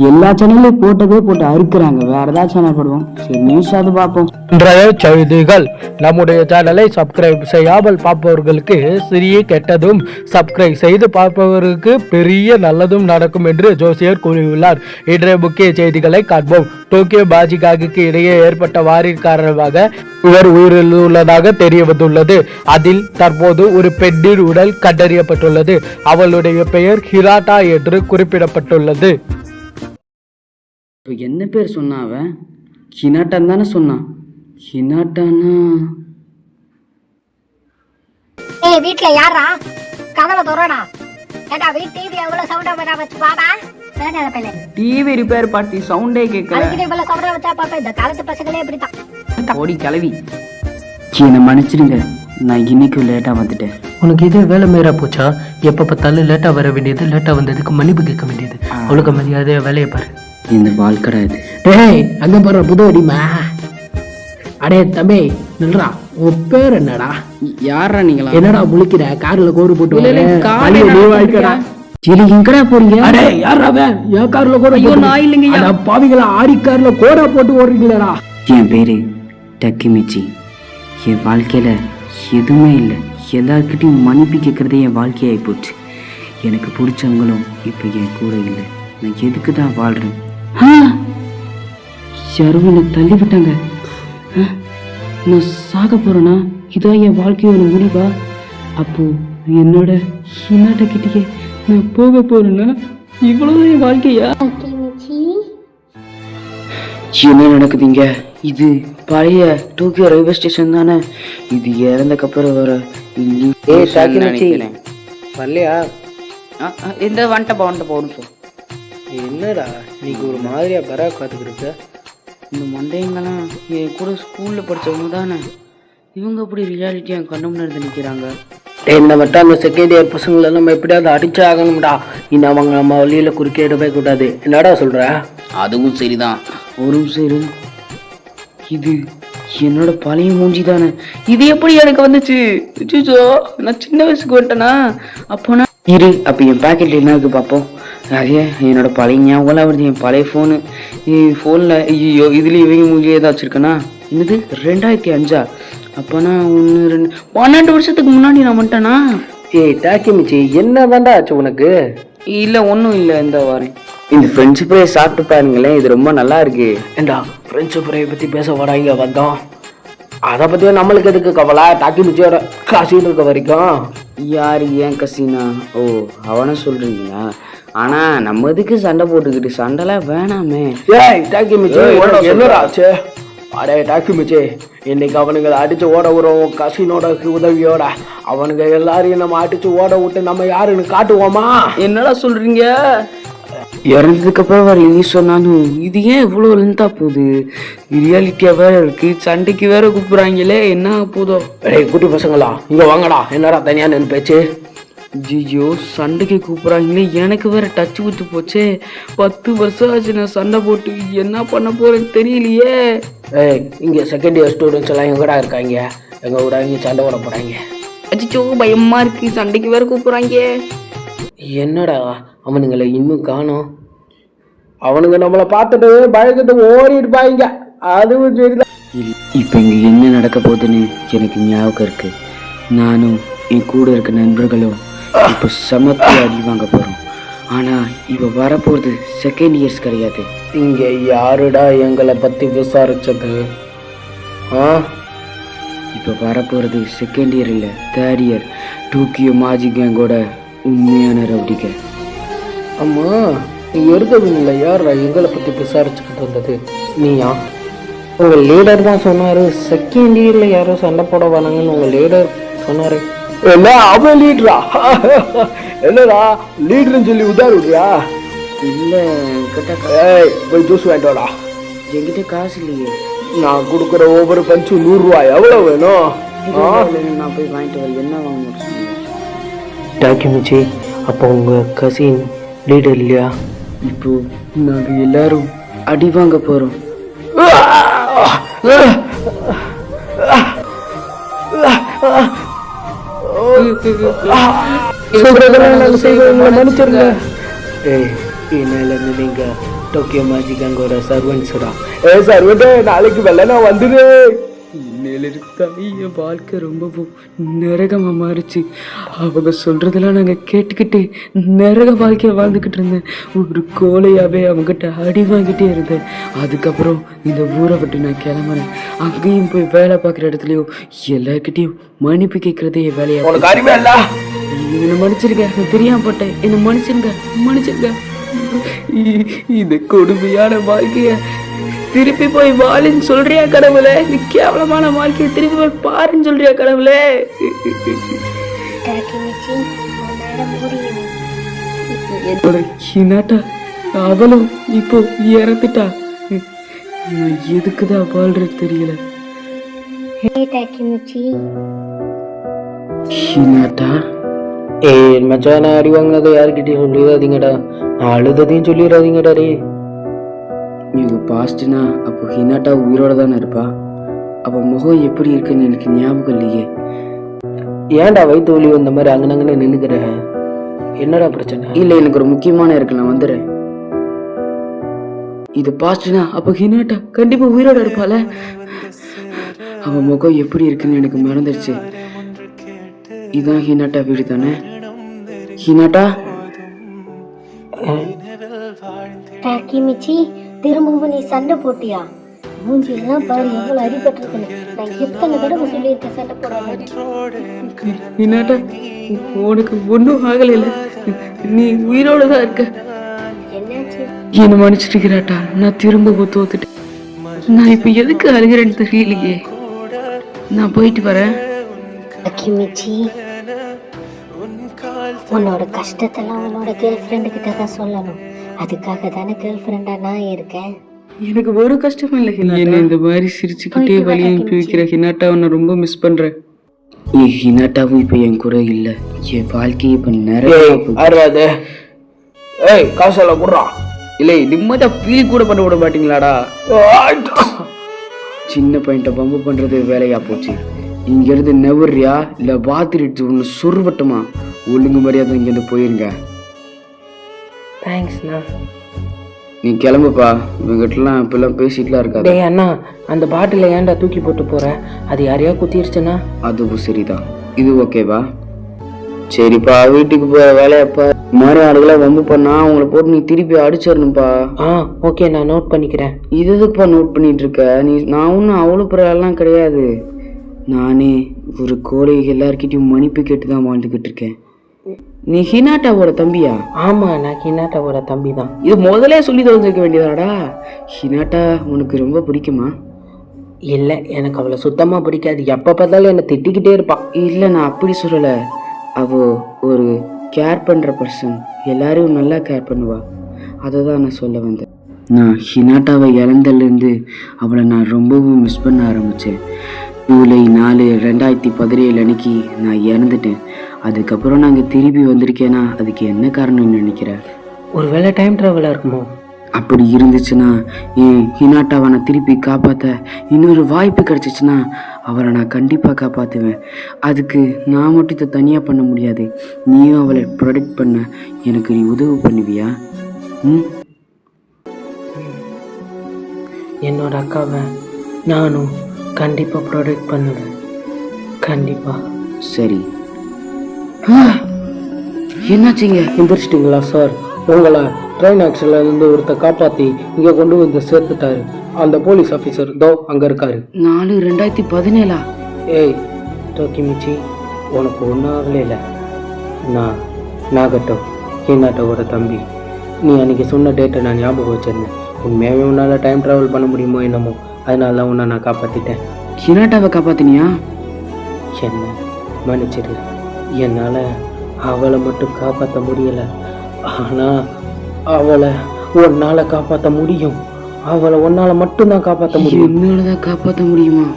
எல்லா சேனல்லையும் போட்டு அறுக்குறாங்க. வேற ஏதாவது சேனல் போடுவோம். சரி நியூஸ் அது பார்ப்போம். இன்றைய செய்திகள். நம்முடைய சேனலை சப்ஸ்கிரைப் செய்யாமல் பார்ப்பவர்களுக்கு சிறிய கெட்டதும், சப்ஸ்கிரைப் செய்து பார்ப்பவருக்கு பெரிய நல்லதும் நடக்கும் என்று ஜோசியர் கூறியுள்ளார். இன்றைய முக்கிய செய்திகளை காண்போம். டோக்கியோ பாஜிகாவுக்கு இடையே ஏற்பட்ட வாரின் காரணமாக இவர் உயிரிழந்துள்ளதாக தெரிய வந்துள்ளது. அதில் தற்போது ஒரு பெண்ணின் உடல் கண்டறியப்பட்டுள்ளது. அவளுடைய பெயர் ஹிராட்டா என்று குறிப்பிடப்பட்டுள்ளது. இப்போ என்ன பேர் சொன்னா அவன்? ஹினாட்டான் தானே சொன்னான். ஹினாட்டானா? ஏய் வீட்ல யாரா? கதவை திறடா. ஏடா டிவி எவ்வளவு சவுண்டா வச்சு பாடா. வேணாத பையல. டிவி ரிப்பேர் பார்ட்டி சவுண்டே கேட்கல. அதுக்கு இவ்வளவு சவுண்டா வச்சா பாப்பா இந்த காலத்து பசங்களே இப்படி தான். ஓடி கிளவி. என்னை மன்னிச்சிடுங்க. நான் இன்னைக்கு லேட்டா வந்துட்டேன். உனக்கு இதே வேலை மீறா போச்சா? எப்ப பார்த்தாலும் லேட்டா வர வேண்டியது, லேட்டா வந்ததுக்கு மன்னிப்பு கேட்க வேண்டியது. அவளுக்கு மரியாதையா வேலையை பாரு. இந்த வாழ்க்கடா இது. டேய் அங்க போற புது அடிமா. அடே தம்பி நில்றா. உன் பேர் என்னடா? யாரா நீங்களா? என்னடா முழிக்கிற? கார்ல கோடு போட்டு எங்கடா போறீங்க? அடே யாரா அவன்? என் கார்ல கோட போட்டு. நான் இல்லைங்க. அட பாவிகளா, ஆடி கார்ல கோடா போட்டு ஓடுறீங்களா? என் பேரு டக்கிமிச்சி. என் வாழ்க்கையில எதுவுமே இல்லை. எல்லார்கிட்டையும் மன்னிப்பு கேட்கறதே என் வாழ்க்கையாகி போச்சு. எனக்கு பிடிச்சவங்களும் இப்போ என் கூட இல்லை. நான் எதுக்கு தான் வாழ்றேன்? யாரும் என்னை தள்ளி விட்டாங்க. நான் சாக போறேனா? இதான் என் வாழ்க்கையோட முடிவா? அப்போ என்னோட ஹினாட்டா கிட்டே நான் போக போறேன்னா இவ்வளவுதான் என் வாழ்க்கையா? என்ன நடக்குதுங்க? இது பழைய டோக்கியோ ரயில்வே ஸ்டேஷன் தானே? இது இறந்தக்கப்புறம் வர வரலையா? இந்த வந்துட்ட போகணும் சார். என்னடா இன்னைக்கு ஒரு மாதிரியா பரா காத்துக்கிட்டு? இந்த மண்டைங்கெல்லாம் என் கூட ஸ்கூலில் படித்தவங்க தானே. இவங்க அப்படி ரியாலிட்டி என் கண்ணு முன்னாடி நிற்கிறாங்க. என்ன மட்டும் அந்த செகண்ட் இயர் பசங்களை நம்ம எப்படியாவது அடிச்சு ஆகணும்டா. இன்னும் அவங்க நம்ம வழியில் குறுக்கேடு போய் கூடாது. என்னடா சொல்கிற? அதுவும் சரிதான். ஒரு சரி, இது என்னோட பழைய மூஞ்சி தானே. இது எப்படி எனக்கு வந்துச்சு? நான் சின்ன வயசுக்கு வந்துட்டேனா? அப்போனா இரு, அப்போ என் பேக்கெட்டில் என்ன இருக்குது பார்ப்போம். அதே என்னோட பழைய ஞாபகம்லாம் வருது. என் பழைய ஃபோனில் ஐயோ இதுலேயும் இவங்க மூஞ்சி ஏதாச்சும் இருக்கேனா? என்னது 2005? அப்போனா 1 2 12 வருஷத்துக்கு முன்னாடி நான் வந்துட்டேனா? ஏய் டாக்கிமிச்சி, என்ன தாண்டா ஆச்சு உனக்கு? இல்லை ஒன்றும் இல்லை. இந்த வாரம் இந்த ஃப்ரெஞ்சு ஃப்ரை சாப்பிட்டு பாருங்களேன். இது ரொம்ப நல்லா இருக்கு. ஏண்டா ஃப்ரெஞ்சு ஃப்ரையை பற்றி பேச வர இங்கே வந்தோம். அதை பற்றியும் நம்மளுக்கு எதுக்கு கவலை? டாக்கிமிச்சியோட காசின்னு இருக்க வரைக்கும். யார்? ஏன் கசினா? ஓ அவனை சொல்கிறீங்களா? ஆனால் நம்ம எதுக்கு சண்டை போட்டுக்கிட்டு? சண்டைலாம் வேணாமே. ஏய் டாக்கிமிச்சி, என்னடா ஆச்சு? அடே டாக்கிமிச்சி, இன்னைக்கு அவனுங்களை அடிச்சு ஓட விடுறோம் கசினோட உதவியோட. அவனுங்க எல்லாரையும் நம்ம அடிச்சு ஓட விட்டு நம்ம யாருன்னு காட்டுவோமா? என்னடா சொல்றீங்க? இறந்ததுக்கு அப்புறம் வேற எது சொன்னாலும் இது ஏன் இவ்வளோ லென்த்தா போகுது? ரியாலிட்டியா வேற இருக்கு. சண்டைக்கு வேற கூப்பிடுறாங்களே, என்ன போதும்? டேய் குட்டி பசங்களா, இங்க வாங்கடா. என்னடா தனியா நின்று பேச்சு? ஜியோ சண்டைக்கு கூப்பிடுறாங்களே. எனக்கு வேற டச்சு விட்டு போச்சே. 10 வருஷம் ஆச்சு நான் சண்டை போட்டு. என்ன பண்ண போறேன்னு தெரியலையே. ஏய் இங்க செகண்ட் இயர் ஸ்டூடெண்ட்ஸ் எல்லாம் எங்கடா இருக்காங்க? எங்க கூட இங்க சண்டை போட போறாங்க. அச்சோ பயமா இருக்கு. சண்டைக்கு வேற கூப்பிடுறாங்க. என்னடா அவனுங்களை இன்னும் காணோம்? அவனுங்க நம்மளை பார்த்துட்டு பயந்துட்டு ஓடிடுப்பாங்க. அதுவும் சரிதான். இப்போ இங்கே என்ன நடக்க போகுதுன்னு எனக்கு ஞாபகம் இருக்கு. நானும் என் கூட இருக்க நண்பர்களும் இப்போ சமத்து அடி வாங்க போகிறோம். ஆனால் இப்போ வரப்போகிறது செகண்ட் இயர்ஸ் கிடையாது. இங்கே யாருடா எங்களை பற்றி விசாரிச்சது? இப்போ வரப்போகிறது செகண்ட் இயர் இல்லை, தேர்ட் இயர். டோக்கியோ மாஜி கேங்கோட உண்மையான ரவுடிங்க. அம்மா நீ எடுத்ததுங்கள யாரா எங்களை பற்றி விசாரிச்சுக்கிட்டு வந்தது? நீயா? உங்கள் லீடர் தான் சொன்னார் செகண்ட் இயரில் யாரோ சண்டை போட வராங்கன்னு உங்கள் லீடர் சொன்னார். என்ன அவன் லீடரா? என்னடா லீடர்னு சொல்லி உதாரியா? இல்லை கிட்ட போய் ஜூஸ் வாங்கிட்டோடா. என்கிட்ட காசு இல்லையே. நான் கொடுக்குற ஒவ்வொரு பஞ்சும் 100 ரூபாய். எவ்வளோ வேணும்? நான் போய் வாங்கிட்டு வரேன். என்ன வாங்கணும்? டாக்கிமிச்சி, அப்போ உங்கள் கசின் லீடர் இல்லையா? இப்போ நாங்கள் எல்லாரும் அடி வாங்க போகிறோம். மன்னிச்சிருங்க. இன்னையிலேருந்து நீங்கள் டோக்கியோ மேஜிக் அங்கோட சர்வன்ஸுடா. சர்வன்டே நாளைக்கு வெள்ள நான் வந்துடு. இன்னையிலிருந்து என் வாழ்க்கை ரொம்பவும் நரகமாக மாறிச்சு. அவங்க சொல்கிறதெல்லாம் நாங்கள் கேட்டுக்கிட்டு நரக வாழ்க்கையை வாழ்ந்துக்கிட்டு இருந்தேன். ஒரு கோழையாகவே அவங்ககிட்ட அடி வாங்கிட்டே இருந்தேன். அதுக்கப்புறம் இந்த ஊரை விட்டு நான் கிளம்புறேன். அங்கேயும் போய் வேலை பார்க்குற இடத்துலையும் எல்லாருக்கிட்டையும் மன்னிப்பு கேட்குறதே என் வேலையாக. உனக்கு அறிவே இல்லை. என்னை மன்னிச்சிருங்க, நான் தெரியாம போட்டேன், என்னை மன்னிச்சிருங்க. இந்த கொடுமையான வாழ்க்கைய திருப்பி போய் வாழுன்னு சொல்றியா கடவுளே? நீ கேவலமான வாழ்க்கையை திருப்பி போய் பாருன்னு சொல்றியா கடவுளே? என்னோட ஹினாட்டா அவளும் இப்போ இறந்துட்டா. நான் எதுக்குதான் வாழ்றது தெரியல. ஹினாட்டா மச்சான், நான் அடி வாங்கினதை யாருக்கிட்டையும் சொல்லிடாதீங்கடா. நான் அழுததையும் சொல்லிடாதீங்கடா. டே இது பாஸ்ட்னா அப்போ ஹினாட்டா உயிரோட தானே இருப்பா. அவள் முகம் எப்படி இருக்குன்னு எனக்கு ஞாபகம் இல்லையே. ஏன்டா வயிற்று வலி வந்த மாதிரி அங்கனங்கன்னு நின்றுக்கிற? என்னடா பிரச்சனை? இல்லை, எனக்கு ஒரு முக்கியமான இருக்கு, நான் வந்துடுறேன். இது பாஸ்ட்னா அப்போ ஹினாட்டா கண்டிப்பா உயிரோட இருப்பாள. அவன் முகம் எப்படி இருக்குன்னு எனக்கு மறந்துடுச்சு. இதான் ஹினாட்டா வீடு தானே? ஹினாட்டா டாக்கிமிச்சி, திரும்பவும் நீ சண்டை போட்டியா? மூஞ்சி எல்லாம் பாரு, எவ்வளவு அடிபட்டிருக்குன்னு. நான் எத்தனை தடவை சொல்லியிருக்கேன் சண்டை போடாத. ஹினாட்டா, உனக்கு ஒன்றும் ஆகல, நீ உயிரோட தான் இருக்க. என்னாச்சு? என்ன மன்னிச்சிருக்கிறாட்டா, நான் திரும்ப தோத்துட்டேன். நான் இப்ப எதுக்கு அழுகிறேன்னு தெரியலையே. நான் போயிட்டு வரேன். டாக்கிமிச்சி, உன்னோட கஷ்டத்தெல்லாம் உன்னோட கேர்ள் ஃப்ரெண்டு கிட்ட தான் சொல்லணும். அதுக்காக தானே கேர்ள் ஃப்ரெண்டா நான் இருக்கேன். எனக்கு ஒரு கஷ்டமும் இல்லை ஹினாட்டா. என்ன இந்த மாதிரி சிரிச்சுக்கிட்டே வழி அனுப்பி வைக்கிற ஹினாட்டாவை நான் ரொம்ப மிஸ் பண்றேன். ஹினாட்டாவும் இப்ப என் கூட இல்ல. என் வாழ்க்கையை இப்ப நிறைய காசெல்லாம் கொடுறா. இல்லை, நிம்மதியா ஃபீல் கூட பண்ண விட மாட்டீங்களாடா? சின்ன பையன்ட்ட பம்பு பண்றது வேலையா போச்சு. இங்க இருந்து நெவர்றியா இல்ல பாத்திரிட்டு ஒண்ணு சொருவட்டுமா? ஒழுங்கு மரியாதை இங்கிருந்து போயிருங்க. தேங்க்ஸ்ண்ணா. நீ கிளம்புப்பா. இவங்கிட்டலாம் இப்பெல்லாம் பேசிட்டுலாம் இருக்காது. டேய் அண்ணா, அந்த பாட்டில ஏன்டா தூக்கி போட்டு போற? அது யாரையா குத்திருச்சுன்னா? அதுவும் சரிதான். இது ஓகேவா? சரிப்பா, வீட்டுக்கு போய் வேலையாப்பா. மாதிரி ஆளுகளை வம்பு பண்ணா அவங்கள போட்டு நீ திருப்பி அடிச்சிடணும்ப்பா. ஓகே, நான் நோட் பண்ணிக்கிறேன். இது எதுக்குப்பா நோட் பண்ணிட்டு இருக்க? நான் ஒன்றும் அவ்வளோ பிறலாம் கிடையாது. நானே ஒரு கோழை எல்லார்கிட்டையும் மன்னிப்பு கேட்டு தான் வாழ்ந்துக்கிட்டு இருக்கேன். நீ ஹினாட்டாவோட தம்பியா? ஆமா, நான் ஹினாட்டாவோட தம்பி தான். இது முதலே சொல்லி தெரிஞ்சிருக்க வேண்டியதாடா. ஹினாட்டா உனக்கு ரொம்ப பிடிக்குமா? இல்லை, எனக்கு அவளை சுத்தமாக பிடிக்காது. எப்போ பார்த்தாலும் என்னை திட்டிக்கிட்டே இருப்பான். இல்லை, நான் அப்படி சொல்லலை. அவள் ஒரு கேர் பண்ணுற பர்சன், எல்லாரையும் நல்லா கேர் பண்ணுவா. அதை தான் நான் சொல்ல வந்தேன். நான் ஹினாட்டாவை இழந்ததுலேருந்து அவளை நான் ரொம்பவும் மிஸ் பண்ண ஆரம்பித்தேன். ஜூலை 4, 2017 அன்னைக்கு நான் இறந்துட்டேன். அதுக்கப்புறம் நாங்கள் திரும்பி வந்திருக்கேன்னா அதுக்கு என்ன காரணம்னு நினைக்கிறேன்? ஒரு வேளை டைம் ட்ராவலாக இருக்குமோ? அப்படி இருந்துச்சுன்னா என் ஹினாட்டாவை நான் திருப்பி காப்பாற்ற இன்னொரு வாய்ப்பு கிடச்சிச்சுன்னா அவளை நான் கண்டிப்பாக காப்பாற்றுவேன். அதுக்கு நான் மட்டும் இதை தனியாக பண்ண முடியாது. நீயும் அவளை ப்ரொடெக்ட் பண்ண எனக்கு நீ உதவி பண்ணுவியா? என்னோட அக்காவை நானும் கண்டிப்பாக ப்ரொடெக்ட் பண்ணுவேன். கண்டிப்பாக. சரி. என்னாச்சுங்க? எந்திரிச்சிட்டிங்களா சார்? உங்களை ட்ரெயின் ஆக்சிடென்ட்லேருந்து ஒருத்தர் காப்பாற்றி இங்கே கொண்டு வந்து சேர்த்துட்டாரு. அந்த போலீஸ் ஆஃபீஸர் தோ அங்கே இருக்காரு. 4/2017? ஏய் டோக்கிமிச்சி, உனக்கு ஒன்றும் ஆகலை இல்லை. நான் நாகட்டோ, ஹினாட்டாவோட தம்பி. நீ அன்றைக்கி சொன்ன டேட்டை நான் ஞாபகம் வச்சிருந்தேன். உண்மையாகவே உன்னால் டைம் ட்ராவல் பண்ண முடியுமோ என்னமோ, அதனால தான் உன்னை நான் காப்பாற்றிட்டேன். ஹினாட்டாவை காப்பாற்றினியா? என்ன மன்னிச்சிடு. என்னால் அவளை மட்டும் காப்பாற்ற முடியலை, ஆனால் அவளை உன்னால் காப்பாற்ற முடியும். அவளை உன்னால் மட்டும்தான் காப்பாற்ற முடியும். என்னால் தான் காப்பாற்ற முடியுமா?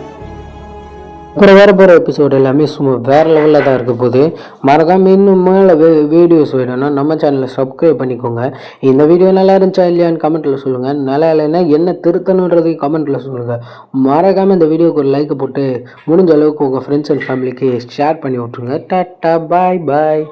அப்புறம் வேறு போகிற எபிசோடு எல்லாமே சும்மா வேறு லெவலில் தான் இருக்க போது. மறக்காமல் இன்னும் மேலே வீடியோஸ் வேணும்னா நம்ம சேனலை சப்ஸ்கிரைப் பண்ணிக்கோங்க. இந்த வீடியோ நல்லா இருந்துச்சா இல்லையான்னு கமெண்ட்டில் சொல்லுங்கள். நல்லா இல்லைன்னா என்ன திருத்தணுன்றதையும் கமெண்ட்டில் சொல்லுங்கள். மறக்காமல் இந்த வீடியோக்கு ஒரு லைக் போட்டு முடிஞ்ச அளவுக்கு உங்கள் ஃப்ரெண்ட்ஸ் அண்ட் ஃபேமிலிக்கு ஷேர் பண்ணி விட்ருங்க. டாட்டா, பாய் பாய்.